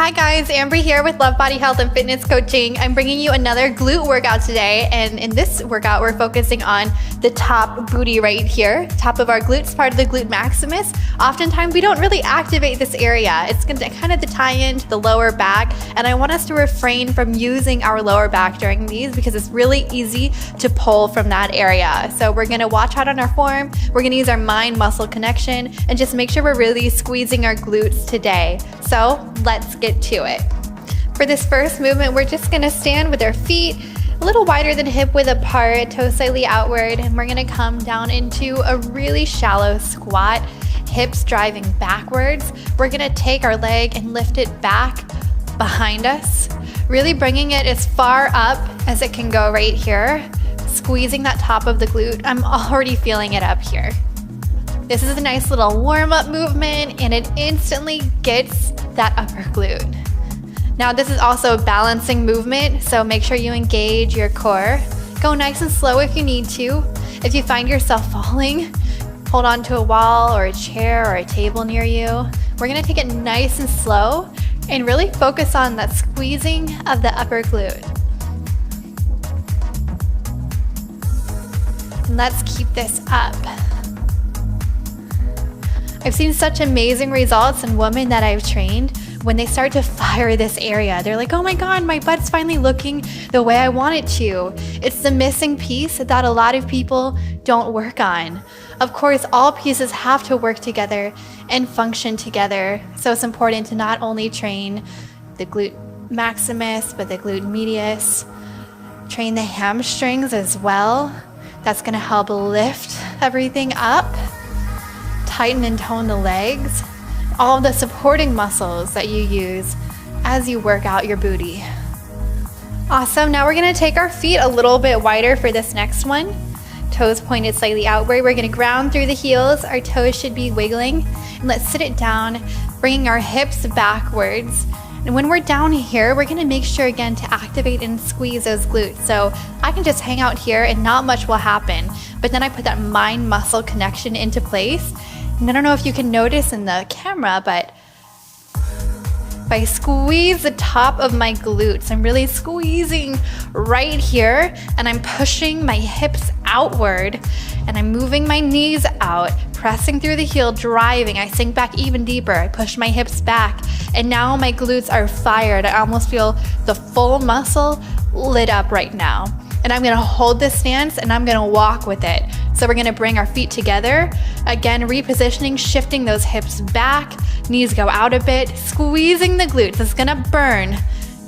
Hi guys, Amber here with Love Body Health and Fitness Coaching. I'm bringing you another glute workout today, and in this workout we're focusing on the top booty right here, top of our glutes, part of the glute maximus. Oftentimes we don't really activate this area. It's going to kind of tie into the lower back, and I want us to refrain from using our lower back during these because it's really easy to pull from that area. So we're going to watch out on our form, we're going to use our mind-muscle connection, and just make sure we're really squeezing our glutes today. So let's get to it. For this first movement, we're just gonna stand with our feet a little wider than hip width apart, toes slightly outward, and we're gonna come down into a really shallow squat, hips driving backwards. We're gonna take our leg and lift it back behind us, really bringing it as far up as it can go right here, squeezing that top of the glute. I'm already feeling it up here. This is a nice little warm-up movement, and it instantly gets that upper glute. Now this is also a balancing movement, so make sure you engage your core. Go nice and slow if you need to. If you find yourself falling, hold on to a wall or a chair or a table near you. We're gonna take it nice and slow and really focus on that squeezing of the upper glute. And let's keep this up. I've seen such amazing results in women that I've trained when they start to fire this area. They're like, oh my God, my butt's finally looking the way I want it to. It's the missing piece that a lot of people don't work on. Of course, all pieces have to work together and function together. So it's important to not only train the glute maximus, but the glute medius, train the hamstrings as well. That's gonna help lift everything up. Tighten and tone the legs, all of the supporting muscles that you use as you work out your booty. Awesome, now we're gonna take our feet a little bit wider for this next one. Toes pointed slightly outward. We're gonna ground through the heels. Our toes should be wiggling. And let's sit it down, bringing our hips backwards. And when we're down here, we're gonna make sure again to activate and squeeze those glutes. So I can just hang out here and not much will happen, but then I put that mind-muscle connection into place. And I don't know if you can notice in the camera, but if I squeeze the top of my glutes, I'm really squeezing right here, and I'm pushing my hips outward, and I'm moving my knees out, pressing through the heel, driving. I sink back even deeper. I push my hips back, and now my glutes are fired. I almost feel the full muscle lit up right now. And I'm gonna hold this stance and I'm gonna walk with it. So we're gonna bring our feet together. Again, repositioning, shifting those hips back, knees go out a bit, squeezing the glutes. It's gonna burn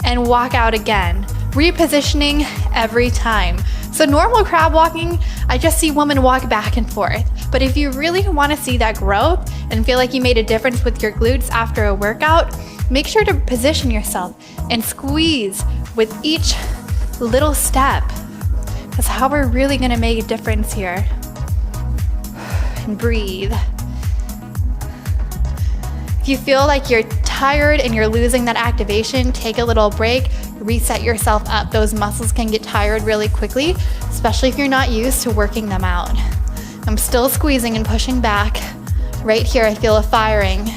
and walk out again. Repositioning every time. So normal crab walking, I just see women walk back and forth. But if you really wanna see that growth and feel like you made a difference with your glutes after a workout, make sure to position yourself and squeeze with each little step. That's how we're really gonna make a difference here. And breathe. If you feel like you're tired and you're losing that activation, take a little break, reset yourself up. Those muscles can get tired really quickly, especially if you're not used to working them out. I'm still squeezing and pushing back. Right here, I feel a firing.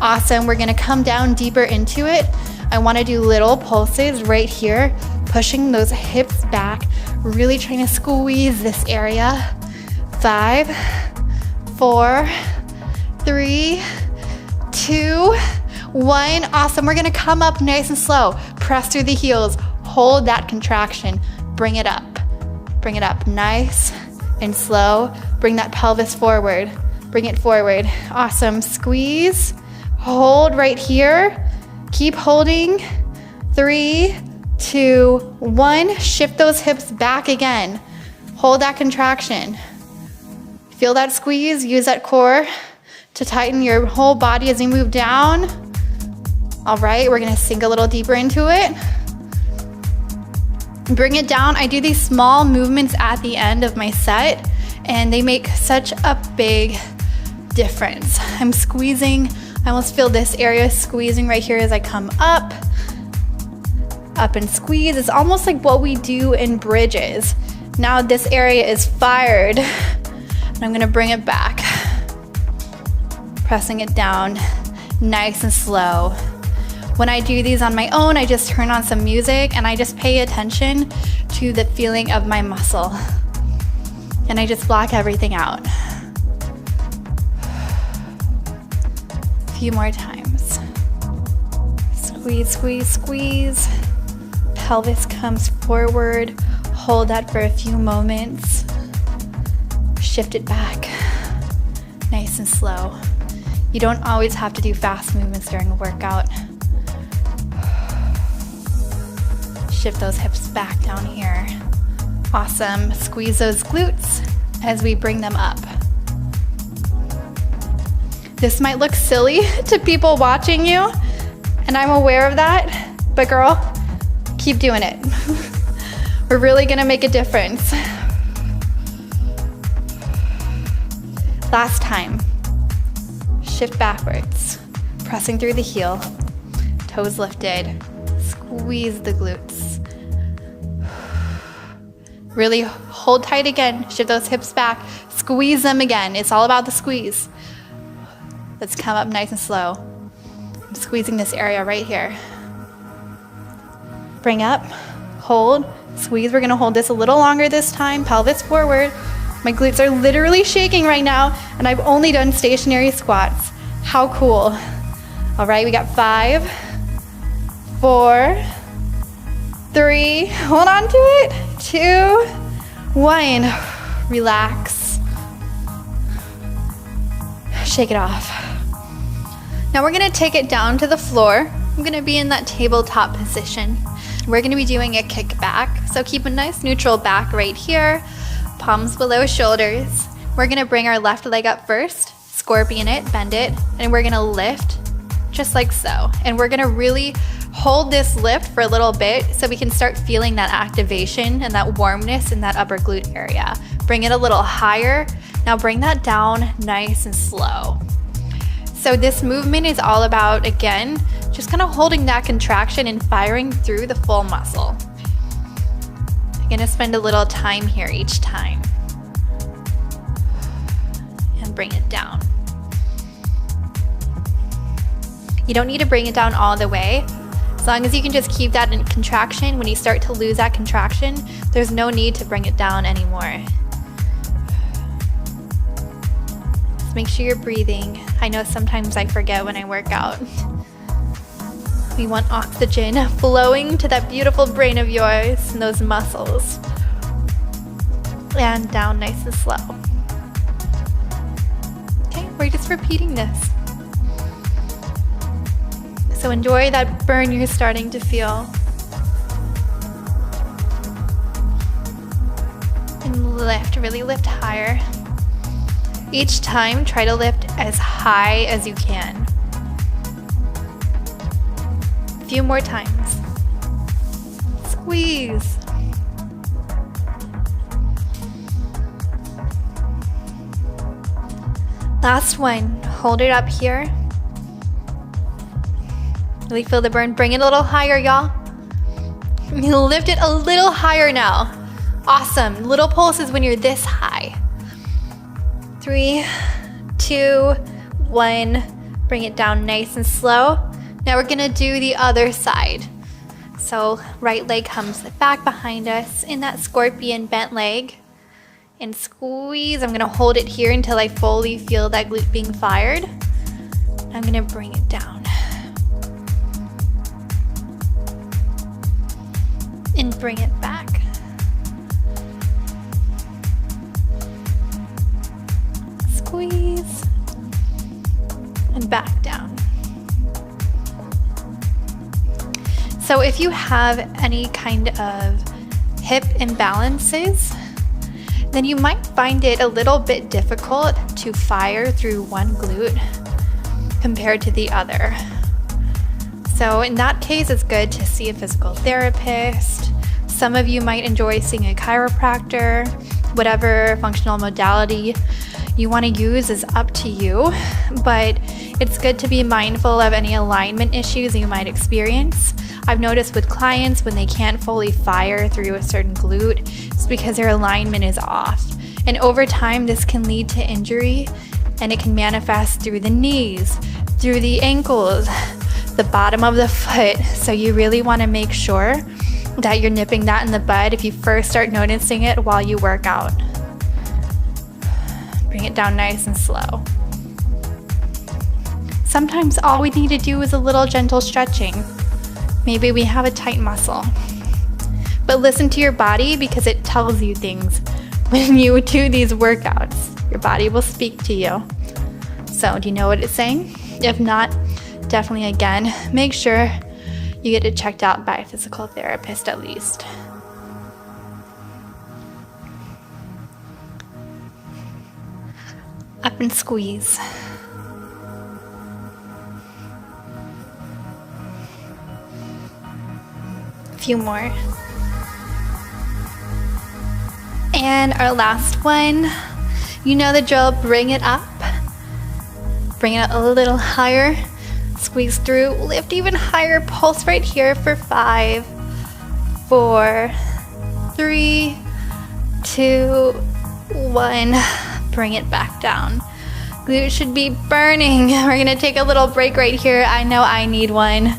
Awesome, we're gonna come down deeper into it. I wanna do little pulses right here, pushing those hips back, really trying to squeeze this area. 5, 4, 3, 2, 1. Awesome, we're gonna come up nice and slow. Press through the heels, hold that contraction, bring it up. Bring it up nice and slow. Bring that pelvis forward, bring it forward. Awesome, squeeze, hold right here. Keep holding. 3, 2, 1. Shift those hips back again. Hold that contraction. Feel that squeeze, use that core to tighten your whole body as you move down. All right, we're gonna sink a little deeper into it. Bring it down. I do these small movements at the end of my set, and they make such a big difference. I'm squeezing. I almost feel this area squeezing right here as I come up and squeeze. It's almost like what we do in bridges. Now this area is fired, and I'm gonna bring it back. Pressing it down, nice and slow. When I do these on my own, I just turn on some music and I just pay attention to the feeling of my muscle. And I just block everything out. A few more times. Squeeze, squeeze, squeeze. Pelvis comes forward. Hold that for a few moments. Shift it back. Nice and slow. You don't always have to do fast movements during a workout. Shift those hips back down here. Awesome. Squeeze those glutes as we bring them up. This might look silly to people watching you, and I'm aware of that, but girl, keep doing it. We're really gonna make a difference. Last time. Shift backwards, pressing through the heel, toes lifted, squeeze the glutes. Really hold tight again, shift those hips back, squeeze them again. It's all about the squeeze. Let's come up nice and slow. I'm squeezing this area right here. Bring up, hold, squeeze. We're gonna hold this a little longer this time, pelvis forward. My glutes are literally shaking right now, and I've only done stationary squats. How cool. All right, we got 5, 4, 3, hold on to it, 2, 1. Relax. Shake it off. Now we're gonna take it down to the floor. I'm gonna be in that tabletop position. We're gonna be doing a kickback. So keep a nice neutral back right here. Palms below shoulders. We're gonna bring our left leg up first, scorpion it, bend it, and we're gonna lift just like so. And we're gonna really hold this lift for a little bit so we can start feeling that activation and that warmness in that upper glute area. Bring it a little higher. Now bring that down nice and slow. So this movement is all about, again, just kind of holding that contraction and firing through the full muscle. I'm gonna spend a little time here each time. And bring it down. You don't need to bring it down all the way. As long as you can just keep that in contraction, when you start to lose that contraction, there's no need to bring it down anymore. Just make sure you're breathing. I know sometimes I forget when I work out. We want oxygen flowing to that beautiful brain of yours and those muscles. And down nice and slow. Okay, we're just repeating this. So enjoy that burn you're starting to feel. And lift, really lift higher. Each time, try to lift as high as you can. A few more times. Squeeze. Last one. Hold it up here. Really feel the burn. Bring it a little higher, y'all. Lift it a little higher now. Awesome. Little pulses when you're this high. 3, 2, 1. Bring it down nice and slow. Now we're gonna do the other side. So right leg comes back behind us in that scorpion bent leg. And squeeze. I'm gonna hold it here until I fully feel that glute being fired. I'm gonna bring it down. And bring it back. Squeeze. And back down. So if you have any kind of hip imbalances, then you might find it a little bit difficult to fire through one glute compared to the other. So in that case, it's good to see a physical therapist. Some of you might enjoy seeing a chiropractor. Whatever functional modality you want to use is up to you, but it's good to be mindful of any alignment issues you might experience. I've noticed with clients when they can't fully fire through a certain glute, it's because their alignment is off. And over time, this can lead to injury, and it can manifest through the knees, through the ankles, the bottom of the foot. So you really want to make sure that you're nipping that in the bud if you first start noticing it while you work out. Bring it down nice and slow. Sometimes all we need to do is a little gentle stretching. Maybe we have a tight muscle. But listen to your body, because it tells you things when you do these workouts. Your body will speak to you. So do you know what it's saying? If not, definitely again, make sure you get it checked out by a physical therapist at least. Up and squeeze. A few more. And our last one, you know the drill, bring it up. Bring it a little higher. Squeeze through, lift even higher, pulse right here for 5, 4, 3, 2, 1. Bring it back down. Glute should be burning. We're gonna take a little break right here. I know I need one.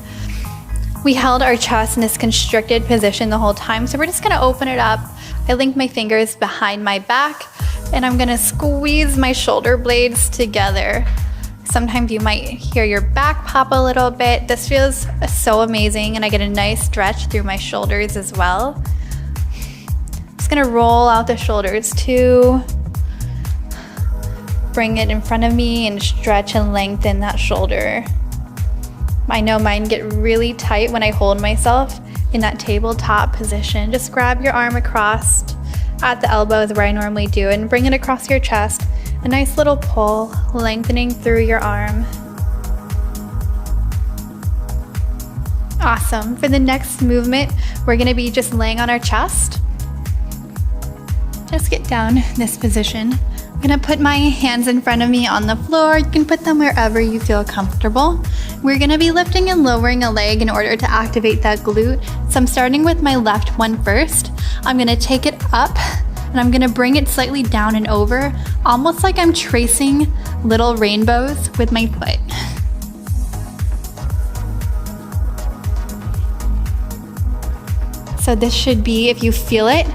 We held our chest in this constricted position the whole time, so we're just gonna open it up. I link my fingers behind my back, and I'm gonna squeeze my shoulder blades together. Sometimes you might hear your back pop a little bit. This feels so amazing, and I get a nice stretch through my shoulders as well. Just gonna roll out the shoulders too. Bring it in front of me and stretch and lengthen that shoulder. I know mine get really tight when I hold myself in that tabletop position. Just grab your arm across at the elbows where I normally do and bring it across your chest. A nice little pull, lengthening through your arm. Awesome. For the next movement, we're gonna be just laying on our chest. Just get down in this position. I'm gonna put my hands in front of me on the floor. You can put them wherever you feel comfortable. We're gonna be lifting and lowering a leg in order to activate that glute. So I'm starting with my left one first. I'm gonna take it up, and I'm gonna bring it slightly down and over, almost like I'm tracing little rainbows with my foot. So this should be, if you feel it,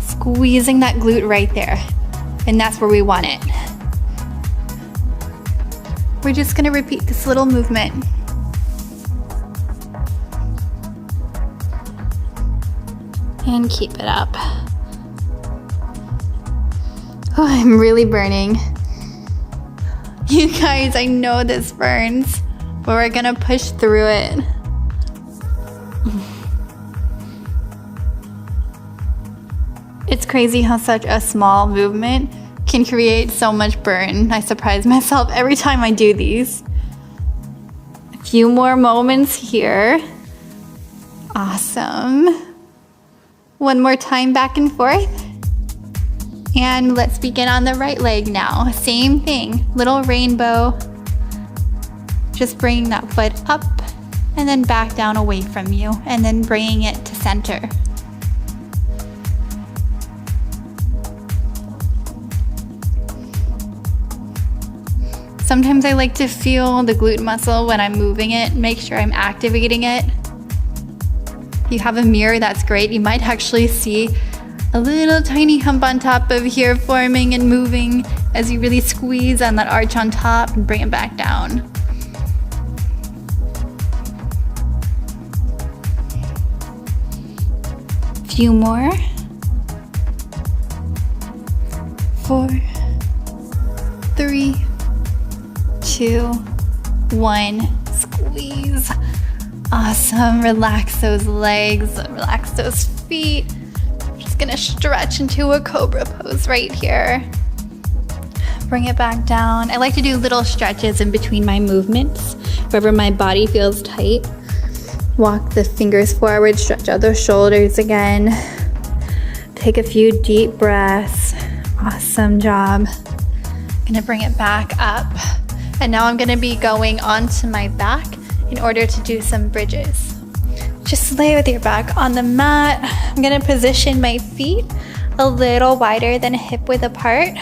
squeezing that glute right there. And that's where we want it. We're just gonna repeat this little movement. And keep it up. Oh, I'm really burning. You guys, I know this burns, but we're gonna push through it. It's crazy how such a small movement can create so much burn. I surprise myself every time I do these. A few more moments here. Awesome. One more time back and forth. And let's begin on the right leg now. Same thing, little rainbow. Just bringing that foot up and then back down away from you, and then bringing it to center. Sometimes I like to feel the glute muscle when I'm moving it, make sure I'm activating it. If you have a mirror, that's great. You might actually see a little tiny hump on top of here forming and moving as you really squeeze on that arch on top and bring it back down. A few more. 4, 3, 2, 1. Squeeze. Awesome. Relax those legs, relax those feet. I'm just gonna stretch into a cobra pose right here. Bring it back down. I like to do little stretches in between my movements, wherever my body feels tight. Walk the fingers forward, stretch out those shoulders again. Take a few deep breaths. Awesome job. Gonna bring it back up. And now I'm gonna be going onto my back in order to do some bridges. Just lay with your back on the mat. I'm gonna position my feet a little wider than hip width apart.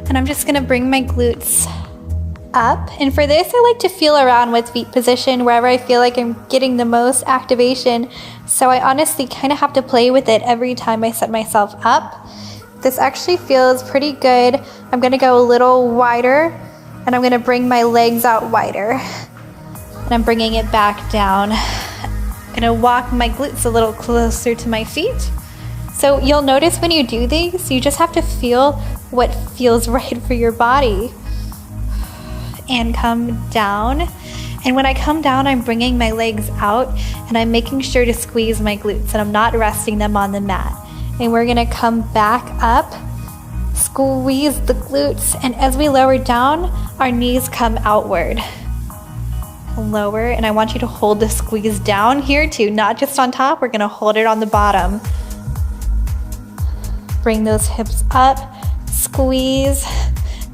And I'm just gonna bring my glutes up. And for this, I like to feel around with feet position wherever I feel like I'm getting the most activation. So I honestly kind of have to play with it every time I set myself up. This actually feels pretty good. I'm gonna go a little wider, and I'm gonna bring my legs out wider. And I'm bringing it back down. I'm gonna walk my glutes a little closer to my feet. So you'll notice when you do these, you just have to feel what feels right for your body. And come down. And when I come down, I'm bringing my legs out and I'm making sure to squeeze my glutes and I'm not resting them on the mat. And we're gonna come back up, squeeze the glutes, and as we lower down, our knees come outward. Lower, and I want you to hold the squeeze down here too, not just on top, we're gonna hold it on the bottom. Bring those hips up, squeeze.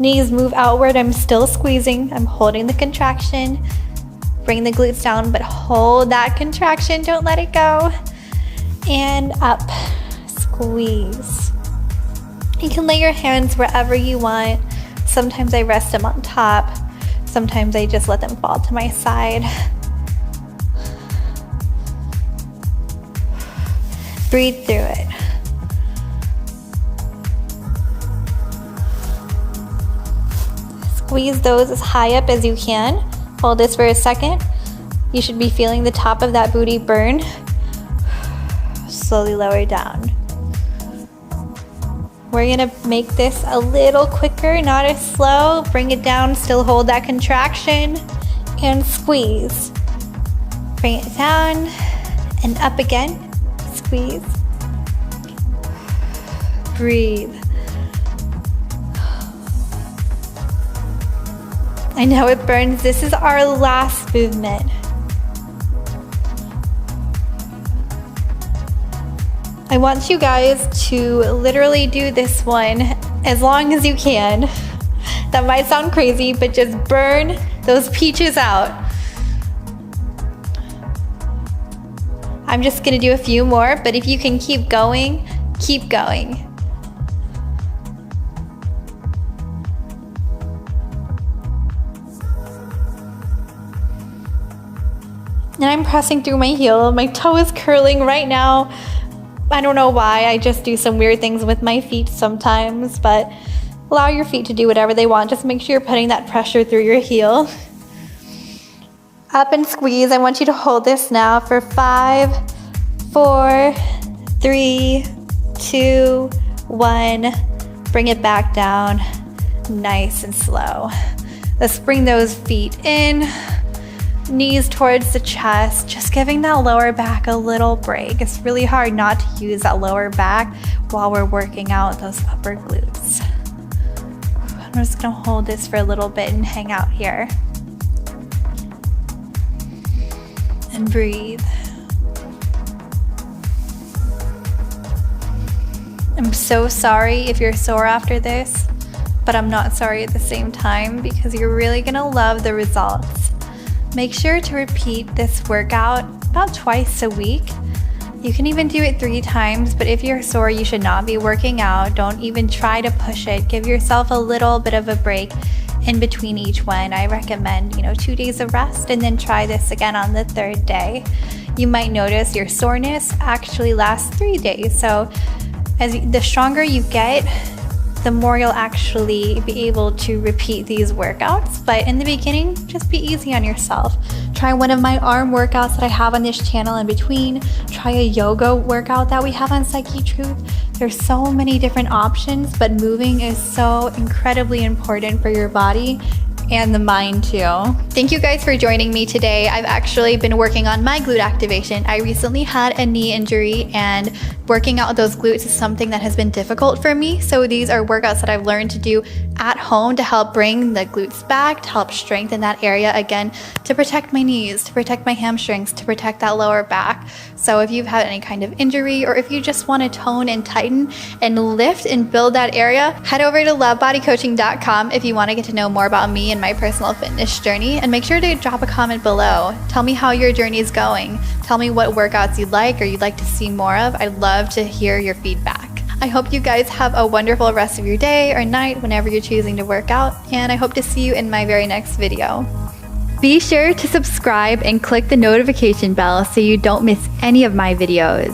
Knees move outward, I'm still squeezing, I'm holding the contraction. Bring the glutes down, but hold that contraction, don't let it go. And up, squeeze. You can lay your hands wherever you want. Sometimes I rest them on top. Sometimes I just let them fall to my side. Breathe through it. Squeeze those as high up as you can. Hold this for a second. You should be feeling the top of that booty burn. Slowly lower down. We're gonna make this a little quicker, not as slow. Bring it down, still hold that contraction, and squeeze. Bring it down, and up again. Squeeze. Breathe. I know it burns. This is our last movement. I want you guys to literally do this one as long as you can. That might sound crazy, but just burn those peaches out. I'm just gonna do a few more, but if you can keep going, keep going. And I'm pressing through my heel. My toe is curling right now. I don't know why. I just do some weird things with my feet sometimes, but allow your feet to do whatever they want. Just make sure you're putting that pressure through your heel. Up and squeeze. I want you to hold this now for 5, 4, 3, 2, 1. Bring it back down, nice and slow. Let's bring those feet in. Knees towards the chest, just giving that lower back a little break. It's really hard not to use that lower back while we're working out those upper glutes. I'm just gonna hold this for a little bit and hang out here. And breathe. I'm so sorry if you're sore after this, but I'm not sorry at the same time because you're really gonna love the results. Make sure to repeat this workout about twice a week. You can even do it 3 times, but if you're sore, you should not be working out. Don't even try to push it. Give yourself a little bit of a break in between each one. I recommend, 2 days of rest and then try this again on the 3rd day. You might notice your soreness actually lasts 3 days. So the stronger you get, the more you'll actually be able to repeat these workouts. But in the beginning, just be easy on yourself. Try one of my arm workouts that I have on this channel in between. Try a yoga workout that we have on Psyche Truth. There's so many different options, but moving is so incredibly important for your body and the mind too. Thank you guys for joining me today. I've actually been working on my glute activation. I recently had a knee injury and working out those glutes is something that has been difficult for me. So these are workouts that I've learned to do at home to help bring the glutes back, to help strengthen that area again, to protect my knees, to protect my hamstrings, to protect that lower back. So if you've had any kind of injury or if you just want to tone and tighten and lift and build that area, head over to lovebodycoaching.com if you want to get to know more about me and my personal fitness journey, and make sure to drop a comment below. Tell me how your journey is going. Tell me what workouts you'd like or you'd like to see more of. I'd love to hear your feedback. I hope you guys have a wonderful rest of your day or night whenever you're choosing to work out, and I hope to see you in my very next video. Be sure to subscribe and click the notification bell so you don't miss any of my videos.